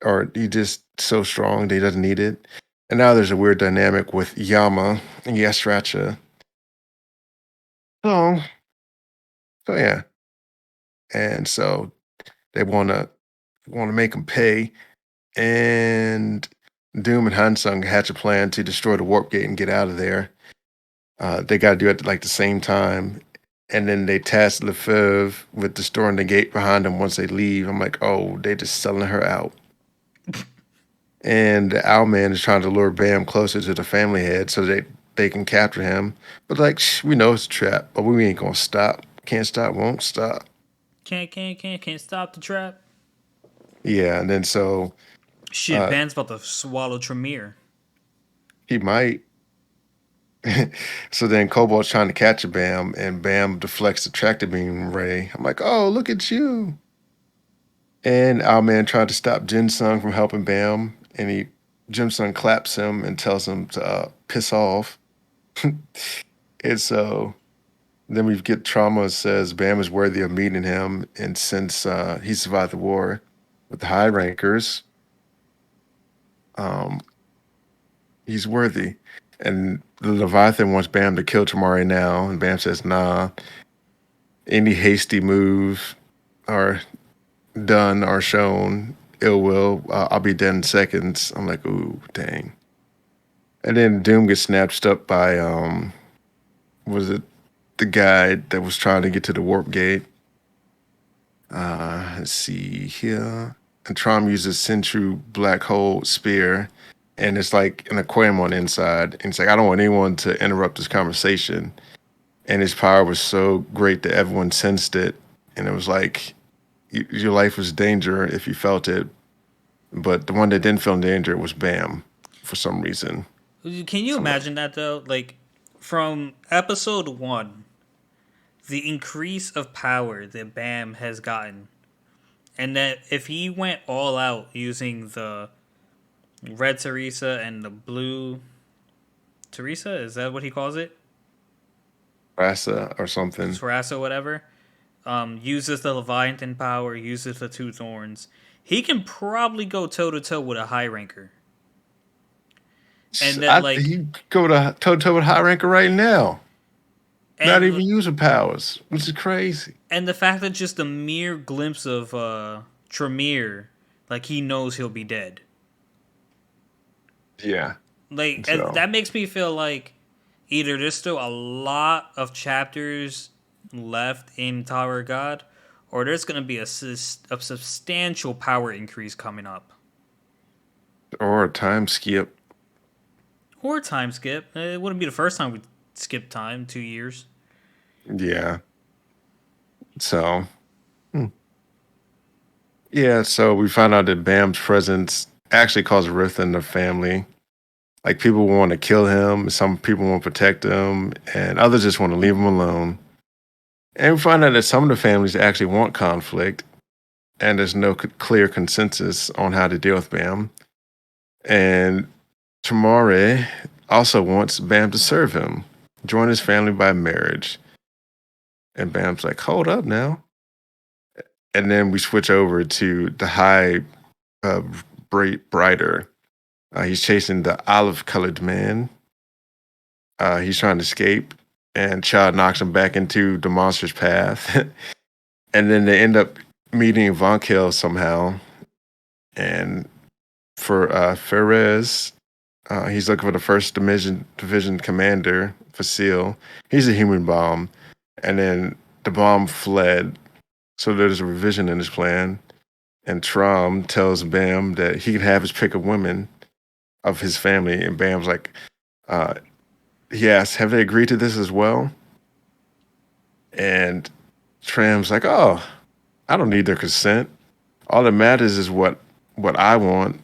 Or he just so strong that he doesn't need it. And now there's a weird dynamic with Yama and Yasracha. So, so yeah. And so they wanna make him pay. And Doom and Hansung hatch a plan to destroy the warp gate and get out of there. They got to do it at like the same time. And then they task Lefebvre with destroying the gate behind them once they leave. I'm like, oh, they just selling her out. And the Owlman is trying to lure Bam closer to the family head so they can capture him. But like, we know it's a trap, but we ain't gonna stop. Can't stop, won't stop. Can't stop the trap. Yeah, and then so Shit, uh, Ban's about to swallow Tremere. he might. So then Cobalt's trying to catch a Bam, and Bam deflects the tractor beam ray. I'm like, oh, look at you. And Owlman tried to stop Jin Sung from helping Bam, and Jin Sung claps him and tells him to piss off. And so then we get Trauma says Bam is worthy of meeting him, and since he survived the war with the high rankers, um, he's worthy. And the Leviathan wants Bam to kill Tamari now, and Bam says, nah, any hasty move or done or shown ill will, I'll be dead in seconds. I'm like, ooh, dang. And then Doom gets snatched up by, was it the guy that was trying to get to the warp gate? Let's see here. And Trom uses Sentru Black Hole Spear, and it's like an aquarium on the inside. And it's like, I don't want anyone to interrupt this conversation. And his power was so great that everyone sensed it. And it was like, your life was danger if you felt it. But the one that didn't feel in danger was Bam for some reason. Can you So I'm like, imagine that though? Like from episode 1, the increase of power that Bam has gotten, and that if he went all out using the red Teresa and the blue Teresa, is that what he calls it? Rasa or something. Teresa, whatever. Uses the Leviathan power, uses the two thorns. He can probably go toe to toe with a high ranker. And that like He go to toe to toe with High Ranker right now. Not and even using powers, which is crazy. and the fact that just a mere glimpse of Tremere, like he knows he'll be dead. Yeah. Like So that makes me feel like either there's still a lot of chapters left in Tower of God, or there's gonna be a substantial power increase coming up, Or a time skip. or time skip. It wouldn't be the first time we skipped time, 2 years. Yeah. So, hmm. Yeah, so we found out that Bam's presence actually caused a rift in the family. Like people want to kill him, some people want to protect him, and others just want to leave him alone. And we find out that some of the families actually want conflict, and there's no clear consensus on how to deal with Bam. And Tamare also wants Bam to serve him, join his family by marriage. And Bam's like, hold up now. And then we switch over to the high uh, brighter. He's chasing the olive colored man. He's trying to escape, and Chad knocks him back into the monster's path. And then they end up meeting Von Kill somehow. And for Ferez, he's looking for the first division commander, Facile. He's a human bomb. And then the bomb fled. So there's a revision in his plan. And Trom tells Bam that he can have his pick of women of his family. And Bam's like, he asks, have they agreed to this as well? And Tram's like, oh, I don't need their consent. All that matters is what I want,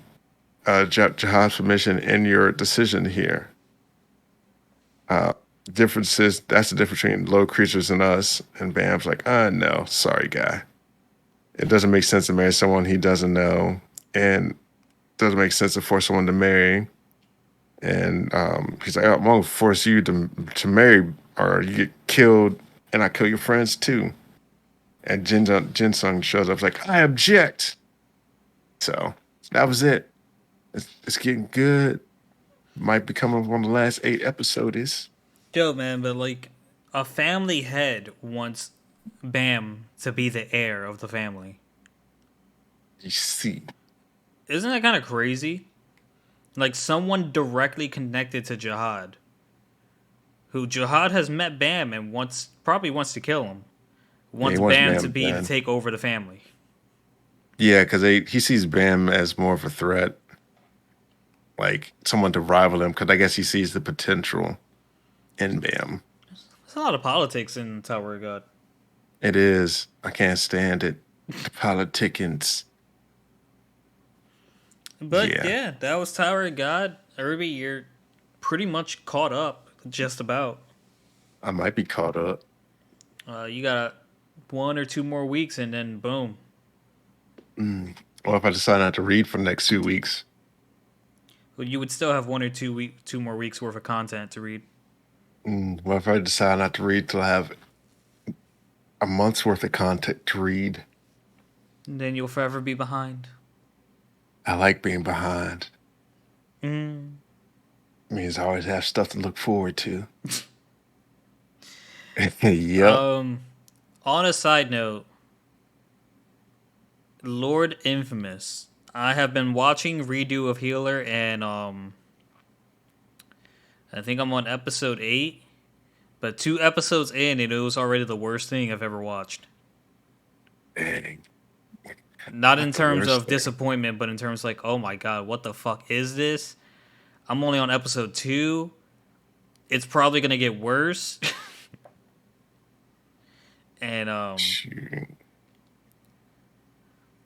Jihad's permission and your decision here. Difference is, that's the difference between low creatures and us. And Bam's like, no, sorry, guy. It doesn't make sense to marry someone he doesn't know. And doesn't make sense to force someone to marry. And he's like, I'm going to force you to marry or you get killed and I kill your friends too. And Jin Sung shows up like, I object. So that was it. It's getting good. Might become one of the last 8 episodes. Yo, man, but like, a family head wants Bam to be the heir of the family. You see. Isn't that kind of crazy? Like, someone directly connected to Jihad, who Jihad has met Bam and probably wants to kill him. Yeah, he Wants wants Bam Bam to be to dead. take over the family. Yeah, because he sees Bam as more of a threat, like someone to rival him. Because I guess he sees the potential in Bam. There's a lot of politics in Tower of God. It is. I can't stand it. The politicians. But Yeah, yeah, that was Tower of God. Irby, you're pretty much caught up, just about. I might be caught up. You got 1 or 2 more weeks, and then boom. Or if I decide not to read for the next 2 weeks. Well, you would still have 1 or 2 more weeks worth of content to read. What if I decide not to read till I have a month's worth of content to read? And then you'll forever be behind. I like being behind. Mm. It means I always have stuff to look forward to. Yep. On a side note, Lord Infamous. I have been watching redo of Healer, and I think I'm on episode 8. But 2 episodes in, and it was already the worst thing I've ever watched. Dang. Not in The terms worst of thing. disappointment, but in terms like, oh my god, what the fuck is this? I'm only on episode 2. It's probably gonna get worse. And Shoot.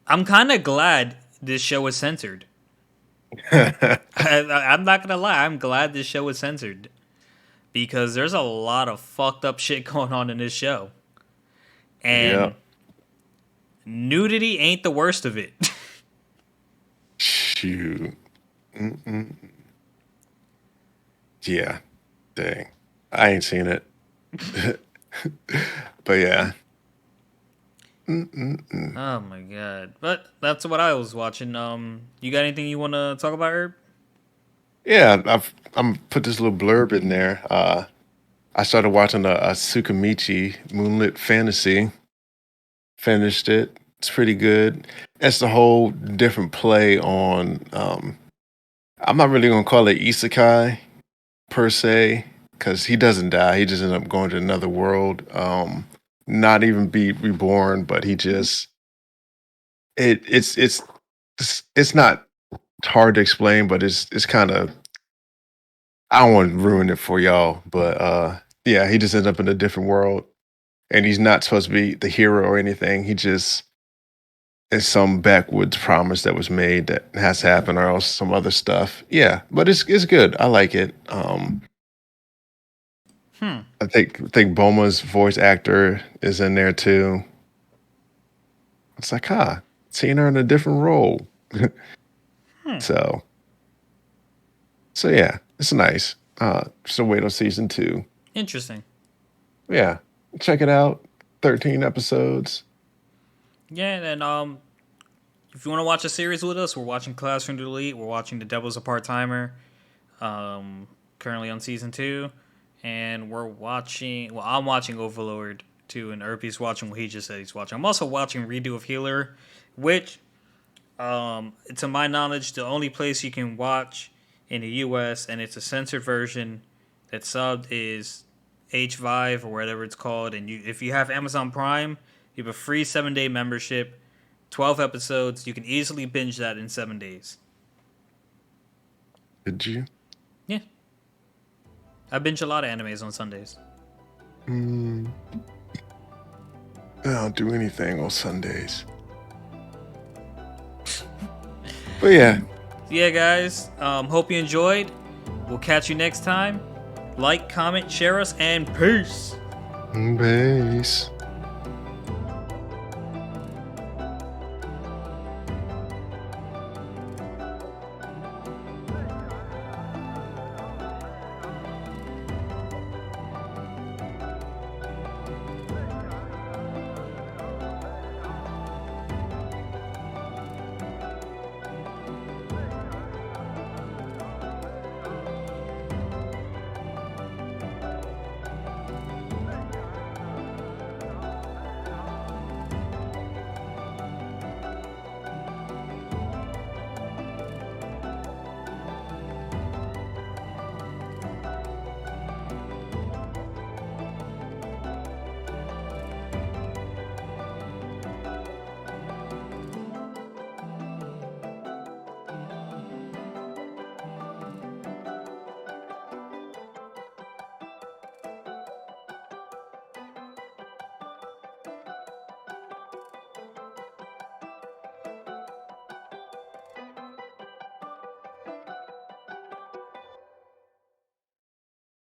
I'm kind of glad this show is censored. I'm not gonna lie, I'm glad this show is censored because there's a lot of fucked up shit going on in this show, and Yep. nudity ain't the worst of it. Shoot. Yeah. Dang. I ain't seen it. But yeah. Oh my god! But that's what I was watching. You got anything you want to talk about, Herb? Yeah, I'm put this little blurb in there. I started watching a Tsukimichi Moonlit Fantasy. Finished it. It's pretty good. It's a whole different play on. I'm not really gonna call it isekai per se, because he doesn't die. He just ends up going to another world. not even be reborn, but he just it it's not hard to explain, but it's kind of I don't want to ruin it for y'all, but yeah, he just ends up in a different world, and he's not supposed to be the hero or anything. He just is some backwoods promise that was made that has to happen, or else some other stuff. Yeah, but it's good. I like it. Hmm. I think Boma's voice actor is in there too. It's like, seeing her in a different role. Hmm. so so yeah, it's nice. So wait on season two. Interesting. Yeah, check it out. 13 episodes. Yeah, and if you want to watch a series with us, we're watching Classroom to Elite. We're watching The Devil's a Part Timer. Currently on season two, and we're watching. Well, I'm watching Overlord too, and Irby's watching what he just said he's watching. I'm also watching Redo of Healer, which, to my knowledge, the only place you can watch in the U.S. and it's a censored version that's subbed is H5 or whatever it's called. And if you have Amazon Prime, you have a free 7-day membership, 12 episodes. You can easily binge that in 7 days. Did you? Yeah, I binge a lot of animes on Sundays. Mm, I don't do anything on Sundays. But yeah, Yeah, guys. Hope you enjoyed. We'll catch you next time. Like, comment, share us, and peace. base.